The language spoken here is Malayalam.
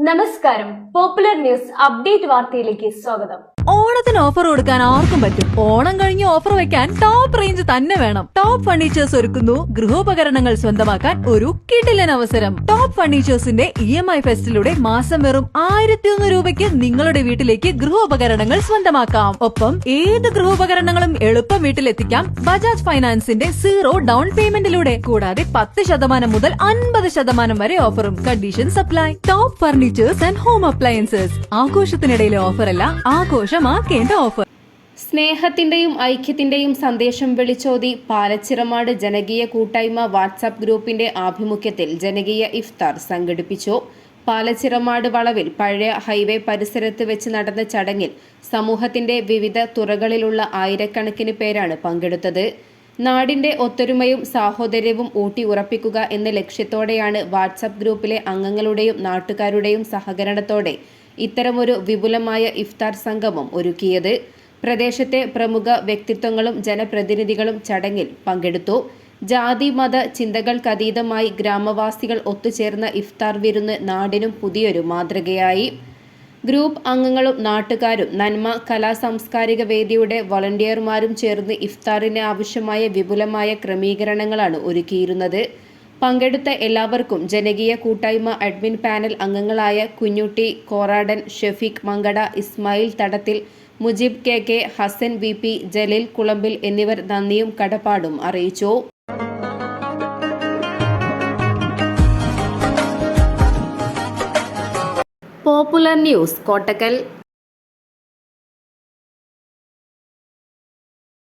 നമസ്കാരം. പോപ്പുലർ ന്യൂസ് അപ്ഡേറ്റ് വാർത്തയിലേക്ക് സ്വാഗതം. ഓണത്തിന് ഓഫർ കൊടുക്കാൻ ആർക്കും പറ്റും. ഓണം കഴിഞ്ഞ് ഓഫർ വെക്കാൻ ടോപ്പ് റേഞ്ച് തന്നെ വേണം. ടോപ്പ് ഫർണിച്ചേഴ്സ് ഒരുക്കുന്നു ഗൃഹോപകരണങ്ങൾ സ്വന്തമാക്കാൻ ഒരു കിടിലൻ അവസരം. ടോപ്പ് ഫർണിച്ചേഴ്സിന്റെ EMI ഫെസ്റ്റിലൂടെ മാസം വെറും 1100 രൂപയ്ക്ക് നിങ്ങളുടെ വീട്ടിലേക്ക് ഗൃഹോപകരണങ്ങൾ സ്വന്തമാക്കാം. ഒപ്പം ഏത് ഗൃഹോപകരണങ്ങളും എളുപ്പം വീട്ടിലെത്തിക്കാം ബജാജ് ഫൈനാൻസിന്റെ 0 ഡൗൺ പേയ്മെന്റിലൂടെ. കൂടാതെ 10% മുതൽ 50% വരെ ഓഫറും. Conditions apply. Top furnitures and home appliances. ആഘോഷത്തിനിടയിലെ ഓഫറല്ല, ആഘോഷമാക്കേണ്ട ഓഫർ. സ്നേഹത്തിന്റെയും ഐക്യത്തിന്റെയും സന്ദേശം വിളിച്ചോതി പാലച്ചിറമാട് ജനകീയ കൂട്ടായ്മ വാട്സാപ്പ് ഗ്രൂപ്പിന്റെ ആഭിമുഖ്യത്തിൽ ജനകീയ ഇഫ്താർ സംഘടിപ്പിച്ചു. പാലച്ചിറമാട് വളവിൽ പഴയ ഹൈവേ പരിസരത്ത് വെച്ച് നടന്ന ചടങ്ങിൽ സമൂഹത്തിന്റെ വിവിധ തുറകളിലുള്ള ആയിരക്കണക്കിന് പേരാണ് പങ്കെടുത്തത്. നാടിന്റെ ഒത്തൊരുമയും സാഹോദര്യവും ഊട്ടി ഉറപ്പിക്കുക എന്ന ലക്ഷ്യത്തോടെയാണ് വാട്സാപ്പ് ഗ്രൂപ്പിലെ അംഗങ്ങളുടെയും നാട്ടുകാരുടെയും സഹകരണത്തോടെ ഇത്തരമൊരു വിപുലമായ ഇഫ്താർ സംഗമം ഒരുക്കിയത്. പ്രദേശത്തെ പ്രമുഖ വ്യക്തിത്വങ്ങളും ജനപ്രതിനിധികളും ചടങ്ങിൽ പങ്കെടുത്തു. ജാതി മത ചിന്തകൾക്കതീതമായി ഗ്രാമവാസികൾ ഒത്തുചേർന്ന ഇഫ്താർ വിരുന്ന് നാടിനും പുതിയൊരു മാതൃകയായി. ഗ്രൂപ്പ് അംഗങ്ങളും നാട്ടുകാരും നന്മ കലാ സാംസ്കാരിക വേദിയുടെ വളണ്ടിയർമാരും ചേർന്ന് ഇഫ്താറിന് ആവശ്യമായ വിപുലമായ ക്രമീകരണങ്ങളാണ് ഒരുക്കിയിരുന്നത്. പങ്കെടുത്ത എല്ലാവർക്കും ജനകീയ കൂട്ടായ്മ അഡ്മിൻ പാനൽ അംഗങ്ങളായ കുഞ്ഞുട്ടി കോറാടൻ, ഷെഫീഖ് മങ്കട, ഇസ്മായിൽ തടത്തിൽ, മുജീബ് KK, ഹസൻ VP, ജലീൽ കുളമ്പിൽ എന്നിവർ നന്ദിയും കടപ്പാടും അറിയിച്ചു. Popular news Kottakkal.